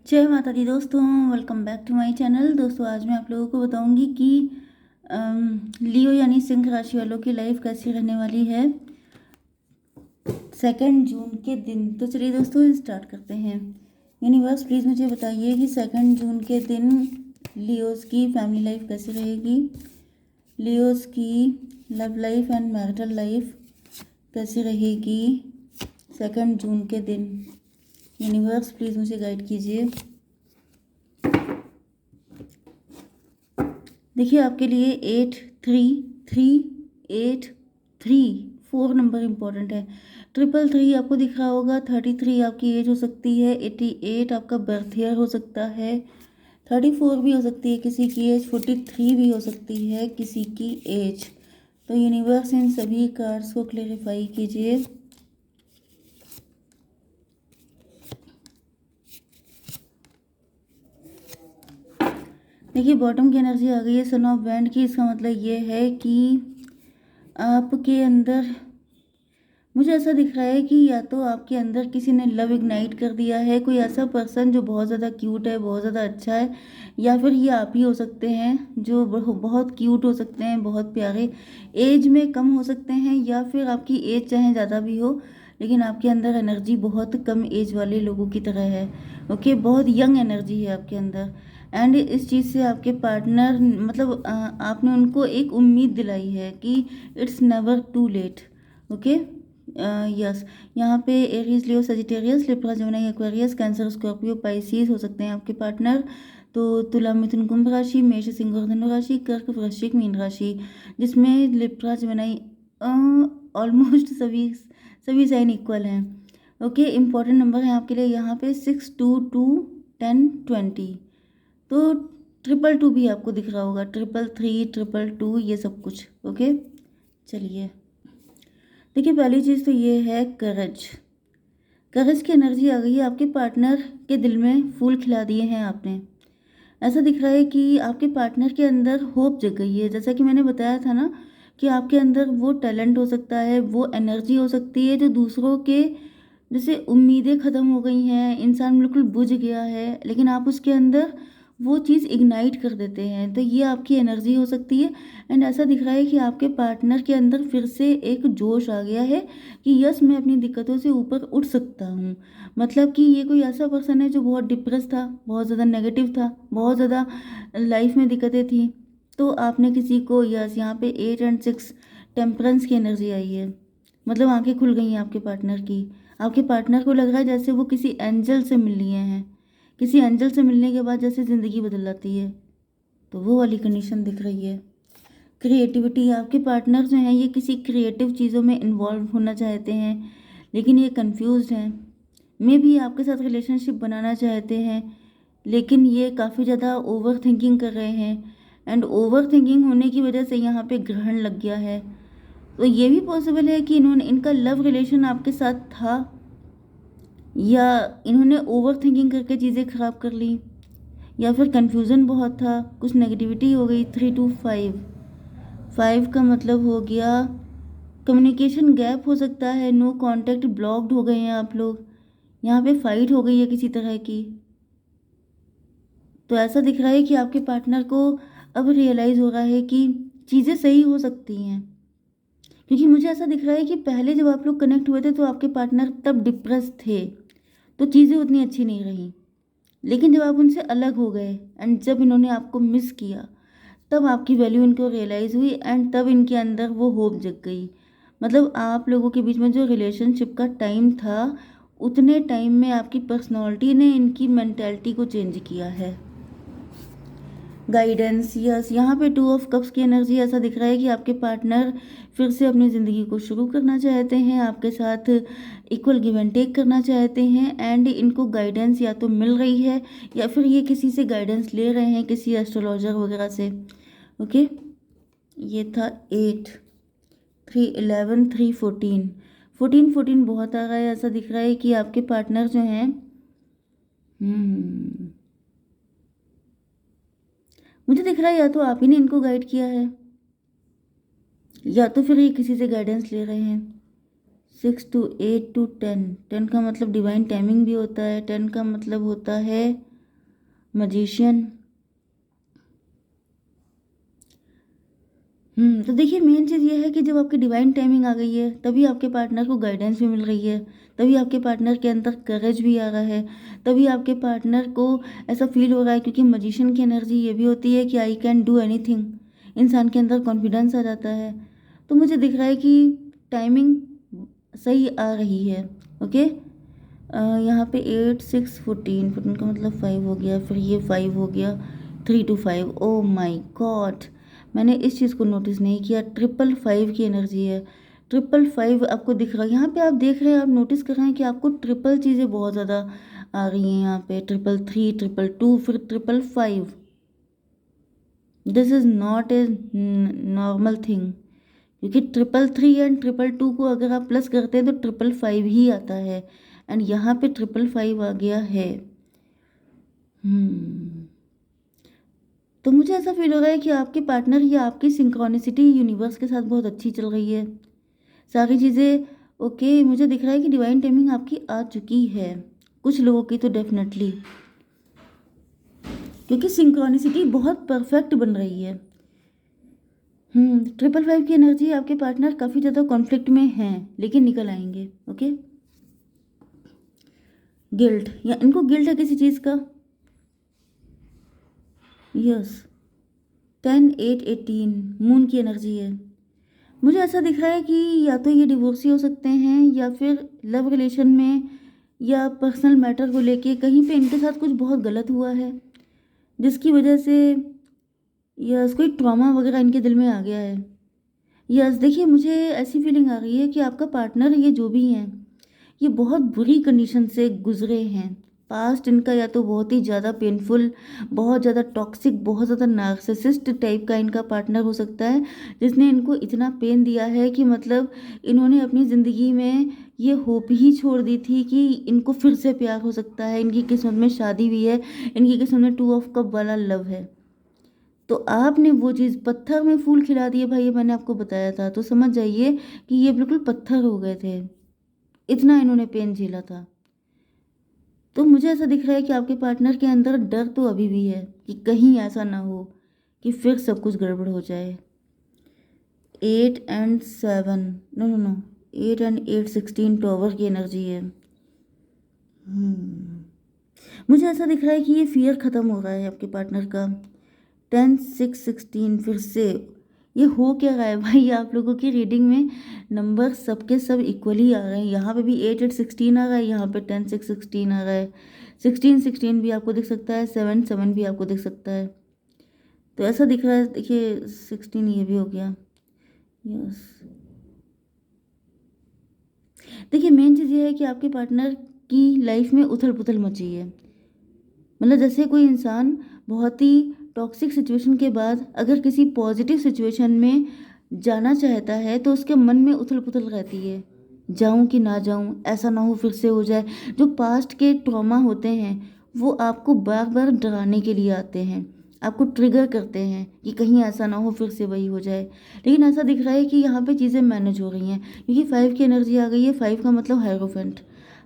जय माता दी दोस्तों, welcome back to my channel. दोस्तों आज मैं आप लोगों को बताऊंगी कि लियो यानी सिंह राशि वालों की लाइफ कैसी रहने वाली है 2 जून के दिन। तो चलिए दोस्तों स्टार्ट करते हैं। यूनिवर्स प्लीज़ मुझे बताइए कि 2 जून के दिन लियोस की फैमिली लाइफ कैसी रहेगी, लियोस की love life and marital life कैसी रहेगी 2 जून के दिन। यूनिवर्स प्लीज़ मुझे गाइड कीजिए। देखिए आपके लिए 4 नंबर इम्पॉर्टेंट है। 333 आपको दिख रहा होगा। 33 आपकी एज हो सकती है। 88 आपका बर्थ ईयर हो सकता है। 34 भी हो सकती है किसी की एज। 43 भी हो सकती है किसी की एज। तो यूनिवर्स इन सभी कार्ड्स को क्लेरिफाई कीजिए। देखिए बॉटम की एनर्जी आ गई है सन ऑफ बैंड की। इसका मतलब ये है कि आपके अंदर मुझे ऐसा दिख रहा है कि या तो आपके अंदर किसी ने लव इग्नाइट कर दिया है, कोई ऐसा पर्सन जो बहुत ज़्यादा क्यूट है, बहुत ज़्यादा अच्छा है, या फिर ये आप ही हो सकते हैं जो बहुत क्यूट हो सकते हैं, बहुत प्यारे, एज में कम हो सकते हैं, या फिर आपकी एज चाहे ज़्यादा भी हो लेकिन आपके अंदर एनर्जी बहुत कम एज वाले लोगों की तरह है। ओके, बहुत यंग एनर्जी है आपके अंदर। एंड इस चीज़ से आपके पार्टनर मतलब आपने उनको एक उम्मीद दिलाई है कि it's never too late. Okay, yes, यहाँ पे Aries, Leo, Sagittarius, Libra, Gemini, Aquarius, Cancer, Scorpio, Pisces हो सकते हैं आपके पार्टनर। तो तुला, मिथुन, कुंभ राशि, मेष, सिंह और धनु राशि, कर्क, वृश्चिक, मीन राशि, जिसमें लिब्रा, जेमिनी ऑलमोस्ट सभी सभी साइन इक्वल हैं। ओके, इम्पॉर्टेंट नंबर है आपके लिए यहाँ पे 6, 2, 2, 10, 20। तो 222 भी आपको दिख रहा होगा, 333, 222, ये सब कुछ। ओके, चलिए देखिए पहली चीज़ तो ये है करज। करज की एनर्जी आ गई है। आपके पार्टनर के दिल में फूल खिला दिए हैं आपने। ऐसा दिख रहा है कि आपके पार्टनर के अंदर होप जग गई है। जैसा कि मैंने बताया था ना कि आपके अंदर वो टैलेंट हो सकता है, वो एनर्जी हो सकती है जो दूसरों के जैसे उम्मीदें ख़त्म हो गई हैं, इंसान बिल्कुल बुझ गया है, लेकिन आप उसके अंदर वो चीज़ इग्नाइट कर देते हैं। तो ये आपकी एनर्जी हो सकती है। एंड ऐसा दिख रहा है कि आपके पार्टनर के अंदर फिर से एक जोश आ गया है कि यस, मैं अपनी दिक्कतों से ऊपर उठ सकता हूँ। मतलब कि ये कोई ऐसा पर्सन है जो बहुत डिप्रेस था, बहुत ज़्यादा नेगेटिव था, बहुत ज़्यादा लाइफ में दिक्कतें थी। तो आपने किसी को, यस, यहाँ पे 8 एंड 6 टेम्परेंस की एनर्जी आई है। मतलब आंखें खुल गई हैं आपके पार्टनर की। आपके पार्टनर को लग रहा है जैसे वो किसी एंजल से मिल लिए हैं। किसी एंजल से मिलने के बाद जैसे ज़िंदगी बदल जाती है, तो वो वाली कंडीशन दिख रही है। क्रिएटिविटी, आपके पार्टनर जो हैं ये किसी क्रिएटिव चीज़ों में इन्वॉल्व होना चाहते हैं, लेकिन ये कंफ्यूज्ड हैं। मे भी आपके साथ रिलेशनशिप बनाना चाहते हैं, लेकिन ये काफ़ी ज़्यादा ओवर थिंकिंग कर रहे हैं। एंड ओवर थिंकिंग होने की वजह से यहाँ पे ग्रहण लग गया है। तो ये भी पॉसिबल है कि इनका लव रिलेशन आपके साथ था, या इन्होंने ओवर थिंकिंग करके चीज़ें ख़राब कर ली, या फिर कन्फ्यूज़न बहुत था, कुछ नेगेटिविटी हो गई। 3 to 5, 5 का मतलब हो गया कम्युनिकेशन गैप हो सकता है, नो कांटेक्ट, ब्लॉक्ड हो गए हैं आप लोग, यहाँ पे फाइट हो गई है किसी तरह की। तो ऐसा दिख रहा है कि आपके पार्टनर को अब रियलाइज़ हो रहा है कि चीज़ें सही हो सकती हैं। क्योंकि मुझे ऐसा दिख रहा है कि पहले जब आप लोग कनेक्ट हुए थे तो आपके पार्टनर तब डिप्रेस थे, तो चीज़ें उतनी अच्छी नहीं रही। लेकिन जब आप उनसे अलग हो गए एंड जब इन्होंने आपको मिस किया, तब आपकी वैल्यू इनको रियलाइज़ हुई एंड तब इनके अंदर वो होप जग गई। मतलब आप लोगों के बीच में जो रिलेशनशिप का टाइम था, उतने टाइम में आपकी पर्सनालिटी ने इनकी मेंटालिटी को चेंज किया है। गाइडेंस, यस, यहाँ पे 2 of Cups की एनर्जी। ऐसा दिख रहा है कि आपके पार्टनर फिर से अपनी ज़िंदगी को शुरू करना चाहते हैं, आपके साथ इक्वल गिव एंड टेक करना चाहते हैं। एंड इनको गाइडेंस या तो मिल रही है या फिर ये किसी से गाइडेंस ले रहे हैं, किसी एस्ट्रोलॉजर वगैरह से। ओके, ये था 8, 3, 11, 3, 14। 14 बहुत आ रहा है। ऐसा दिख रहा है कि आपके पार्टनर जो हैं मुझे दिख रहा है या तो आप ही ने इनको गाइड किया है, या तो फिर ये किसी से गाइडेंस ले रहे हैं। 6 to 8 to 10, 10 का मतलब डिवाइन टाइमिंग भी होता है। 10 का मतलब होता है मैजिशियन। तो देखिए मेन चीज़ ये है कि जब आपकी डिवाइन टाइमिंग आ गई है तभी आपके पार्टनर को गाइडेंस भी मिल रही है, तभी आपके पार्टनर के अंदर करेज भी आ रहा है, तभी आपके पार्टनर को ऐसा फील हो रहा है, क्योंकि मैजिशियन की एनर्जी ये भी होती है कि आई कैन डू एनीथिंग। इंसान के अंदर कॉन्फिडेंस आ जाता है। तो मुझे दिख रहा है कि टाइमिंग सही आ रही है। ओके। यहाँ पे 8 6 14 का मतलब 5 हो गया, फिर ये 5 हो गया, 3 to 5। ओ माई गॉड, मैंने इस चीज़ को नोटिस नहीं किया। 555 की एनर्जी है। 555 आपको दिख रहा है यहाँ पे, आप देख रहे हैं, आप नोटिस कर रहे हैं कि आपको ट्रिपल चीज़ें बहुत ज़्यादा आ रही हैं यहाँ पे। 333, 222, फिर 555। This is not a normal thing, क्योंकि 333 एंड 222 को अगर आप प्लस करते हैं तो 555 ही आता है, एंड यहाँ पे 555 आ गया है। तो मुझे ऐसा फील हो रहा है कि आपके पार्टनर या आपकी सिंक्रोनिसिटी यूनिवर्स के साथ बहुत अच्छी चल रही है, सारी चीज़ें ओके। मुझे दिख रहा है कि डिवाइन टाइमिंग आपकी आ चुकी है, कुछ लोगों की तो डेफिनेटली, क्योंकि सिंक्रोनिसिटी बहुत परफेक्ट बन रही है। 555 की एनर्जी, आपके पार्टनर काफ़ी ज़्यादा कॉन्फ्लिक्ट में हैं लेकिन निकल आएंगे। ओके। गिल्ट, या इनको गिल्ट है किसी चीज़ का। यस। 10 8 18 मून की एनर्जी है। मुझे ऐसा दिख रहा है कि या तो ये डिवोर्सी हो सकते हैं, या फिर लव रिलेशन में या पर्सनल मैटर को लेके कहीं पे इनके साथ कुछ बहुत गलत हुआ है, जिसकी वजह से यस कोई ट्रॉमा वगैरह इनके दिल में आ गया है। यस देखिए, मुझे ऐसी फीलिंग आ रही है कि आपका पार्टनर, ये जो भी हैं, ये बहुत बुरी कंडीशन से गुजरे हैं। पास्ट इनका या तो बहुत ही ज़्यादा पेनफुल, बहुत ज़्यादा टॉक्सिक, बहुत ज़्यादा नार्सिसिस्ट टाइप का इनका पार्टनर हो सकता है, जिसने इनको इतना पेन दिया है कि मतलब इन्होंने अपनी ज़िंदगी में ये होप ही छोड़ दी थी कि इनको फिर से प्यार हो सकता है, इनकी किस्मत में शादी भी है, इनकी किस्मत में 2 ऑफ कप वाला लव है। तो आपने वो चीज़ पत्थर में फूल खिला दिए भाई, ये मैंने आपको बताया था, तो समझ जाइए कि ये बिल्कुल पत्थर हो गए थे, इतना इन्होंने पेन झेला था। तो मुझे ऐसा दिख रहा है कि आपके पार्टनर के अंदर डर तो अभी भी है कि कहीं ऐसा ना हो कि फिर सब कुछ गड़बड़ हो जाए। 8 and 7, no no no, 8 and 8 16 tower की एनर्जी है। मुझे ऐसा दिख रहा है कि ये फियर ख़त्म हो रहा है आपके पार्टनर का। 10 6 16 फिर से ये हो क्या रहा है भाई, आप लोगों की रीडिंग में नंबर सबके सब इक्वली आ रहे हैं। यहाँ पे भी 8 8 16 आ रहा है, यहाँ पे 10 6 16 आ रहा है, 16 16 भी आपको दिख सकता है, 7 7 भी आपको दिख सकता है। तो ऐसा दिख रहा है, देखिए 16 ये भी हो गया। यस देखिए, मेन चीज़ ये है कि आपके पार्टनर की लाइफ में उथल पुथल मची है। मतलब जैसे कोई इंसान बहुत ही टॉक्सिक सिचुएशन के बाद अगर किसी पॉजिटिव सिचुएशन में जाना चाहता है तो उसके मन में उथल पुथल रहती है, जाऊं कि ना जाऊं, ऐसा ना हो फिर से हो जाए। जो पास्ट के ट्रॉमा होते हैं वो आपको बार बार डराने के लिए आते हैं, आपको ट्रिगर करते हैं कि कहीं ऐसा ना हो फिर से वही हो जाए। लेकिन ऐसा दिख रहा है कि यहाँ पे चीज़ें मैनेज हो रही हैं, क्योंकि 5 की एनर्जी आ गई है। 5 का मतलब हायरोफेंट,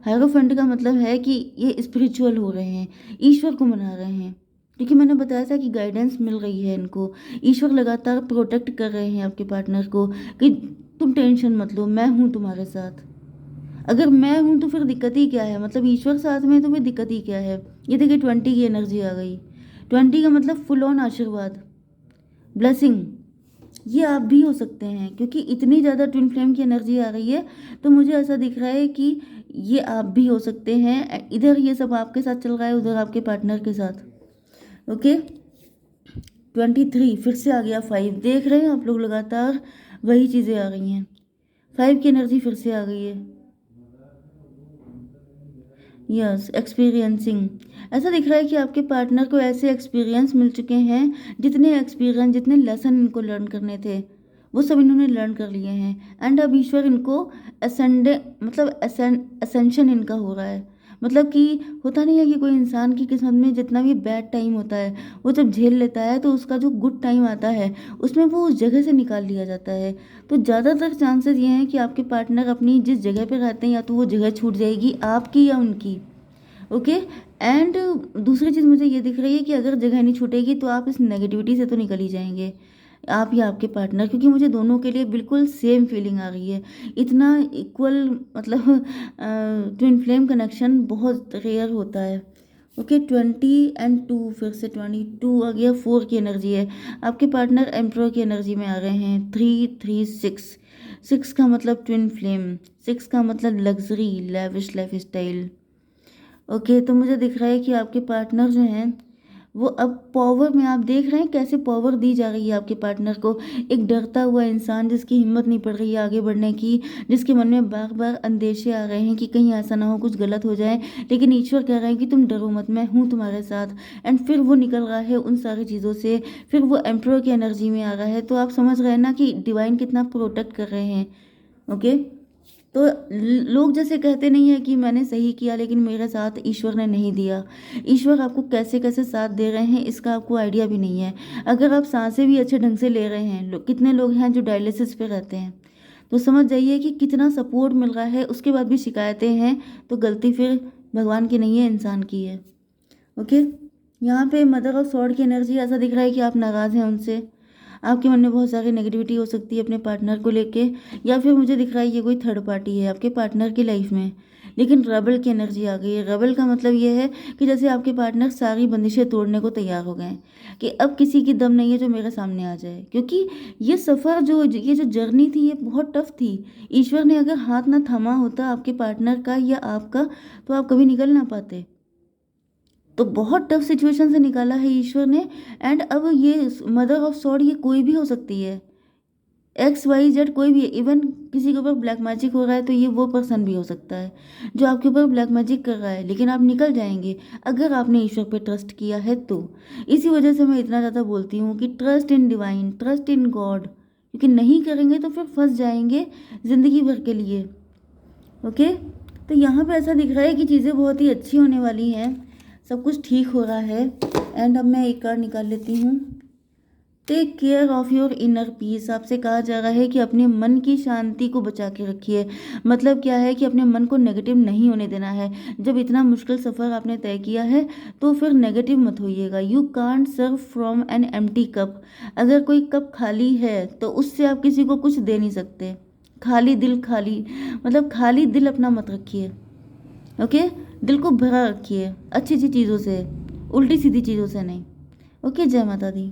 हायरोफेंट का मतलब है कि ये स्पिरिचुअल हो रहे हैं, ईश्वर को मना रहे हैं, क्योंकि मैंने बताया था कि गाइडेंस मिल रही है इनको। ईश्वर लगातार प्रोटेक्ट कर रहे हैं आपके पार्टनर को कि तुम टेंशन मत लो, मैं हूँ तुम्हारे साथ। अगर मैं हूँ तो फिर दिक्कत ही क्या है, मतलब ईश्वर साथ में है तो फिर दिक्कत ही क्या है। ये देखिए 20 की एनर्जी आ गई। 20 का मतलब फुल ऑन आशीर्वाद, ब्लेसिंग। ये आप भी हो सकते हैं, क्योंकि इतनी ज़्यादा ट्विन फ्लेम की एनर्जी आ रही है। तो मुझे ऐसा दिख रहा है कि ये आप भी हो सकते हैं। इधर ये सब आपके साथ चल रहा है, उधर आपके पार्टनर के साथ। ओके। 23 फिर से आ गया। 5 देख रहे हैं आप लोग, लगातार वही चीज़ें आ गई हैं। 5 की एनर्जी फिर से आ गई है। यस एक्सपीरियंसिंग, ऐसा दिख रहा है कि आपके पार्टनर को ऐसे एक्सपीरियंस मिल चुके हैं, जितने एक्सपीरियंस, जितने लेसन इनको लर्न करने थे वो सब इन्होंने लर्न कर लिए हैं। एंड अब ईश्वर इनको असेंडे मतलब असेंशन इनका हो रहा है। मतलब कि होता नहीं है कि कोई इंसान की किस्मत में जितना भी बैड टाइम होता है वो जब झेल लेता है तो उसका जो गुड टाइम आता है उसमें वो उस जगह से निकाल लिया जाता है। तो ज़्यादातर चांसेस ये हैं कि आपके पार्टनर अपनी जिस जगह पे रहते हैं या तो वो जगह छूट जाएगी आपकी या उनकी, ओके। एंड दूसरी चीज़ मुझे ये दिख रही है कि अगर जगह नहीं छूटेगी तो आप इस नेगेटिविटी से तो निकल ही जाएंगे, आप या आपके पार्टनर, क्योंकि मुझे दोनों के लिए बिल्कुल सेम फीलिंग आ रही है। इतना इक्वल मतलब ट्विन फ्लेम कनेक्शन बहुत रेयर होता है। ओके, 20 और 2, फिर से 22 आ गया, 4 की एनर्जी है। आपके पार्टनर एम्परर की एनर्जी में आ रहे हैं। 3 3 6, 6 का मतलब ट्विन फ्लेम, 6 का मतलब luxury, lavish life style. Okay, तो मुझे दिख रहा है कि आपके पार्टनर जो हैं वो अब पावर में, आप देख रहे हैं कैसे पावर दी जा रही है आपके पार्टनर को। एक डरता हुआ इंसान जिसकी हिम्मत नहीं पड़ रही है आगे बढ़ने की, जिसके मन में बार बार अंदेशे आ रहे हैं कि कहीं ऐसा ना हो, कुछ गलत हो जाए, लेकिन ईश्वर कह रहे हैं कि तुम डरो मत, मैं हूँ तुम्हारे साथ। एंड फिर वो निकल रहा है उन सारी चीज़ों से, फिर वो एम्प्रर की एनर्जी में आ रहा है। तो आप समझ रहे हैं ना कि डिवाइन कितना प्रोटेक्ट कर रहे हैं। ओके, तो लोग जैसे कहते नहीं है कि मैंने सही किया लेकिन मेरे साथ ईश्वर ने नहीं दिया। ईश्वर आपको कैसे कैसे साथ दे रहे हैं इसका आपको आइडिया भी नहीं है। अगर आप सांसें भी अच्छे ढंग से ले रहे हैं, कितने लोग हैं जो डायलिसिस पे रहते हैं, तो समझ जाइए कि कितना सपोर्ट मिल रहा है, उसके बाद भी शिकायतें हैं, तो गलती फिर भगवान की नहीं है, इंसान की है। ओके, यहाँ पे मदर ऑफ सॉर्ड की एनर्जी, ऐसा दिख रहा है कि आप नाराज़ हैं उनसे, आपके मन में बहुत सारी नेगेटिविटी हो सकती है अपने पार्टनर को लेके, या फिर मुझे दिख रहा है ये कोई थर्ड पार्टी है आपके पार्टनर की लाइफ में। लेकिन रबल की एनर्जी आ गई है। रबल का मतलब ये है कि जैसे आपके पार्टनर सारी बंदिशें तोड़ने को तैयार हो गए हैं कि अब किसी की दम नहीं है जो मेरे सामने आ जाए, क्योंकि ये सफ़र जो ये जो जर्नी थी ये बहुत टफ थी। ईश्वर ने अगर हाथ ना थामा होता आपके पार्टनर का या आपका, तो आप कभी निकल ना पाते। तो बहुत टफ सिचुएशन से निकाला है ईश्वर ने। एंड अब ये मदर ऑफ सॉर्ड ये कोई भी हो सकती है, XYZ कोई भी, इवन किसी के ऊपर ब्लैक मैजिक हो रहा है तो ये वो पर्सन भी हो सकता है जो आपके ऊपर ब्लैक मैजिक कर रहा है, लेकिन आप निकल जाएंगे अगर आपने ईश्वर पे ट्रस्ट किया है तो। इसी वजह से मैं इतना ज़्यादा बोलती हूँ कि trust in divine, trust in God, क्योंकि नहीं करेंगे तो फिर फंस जाएंगे ज़िंदगी भर के लिए। ओके, तो यहाँ पे ऐसा दिख रहा है कि चीज़ें बहुत ही अच्छी होने वाली हैं, सब कुछ ठीक हो रहा है। एंड अब मैं एक कार्ड निकाल लेती हूँ। Take care of your inner peace, आपसे कहा जा रहा है कि अपने मन की शांति को बचा के रखिए। मतलब क्या है कि अपने मन को नेगेटिव नहीं होने देना है। जब इतना मुश्किल सफ़र आपने तय किया है तो फिर नेगेटिव मत होइएगा। You can't serve from an empty cup, अगर कोई कप खाली है तो उससे आप किसी को कुछ दे नहीं सकते। खाली दिल, खाली मतलब खाली दिल अपना मत रखिए। ओके, दिल को भरा रखिए अच्छी अच्छी चीज़ों से, उल्टी सीधी चीज़ों से नहीं। ओके, जय माता दी।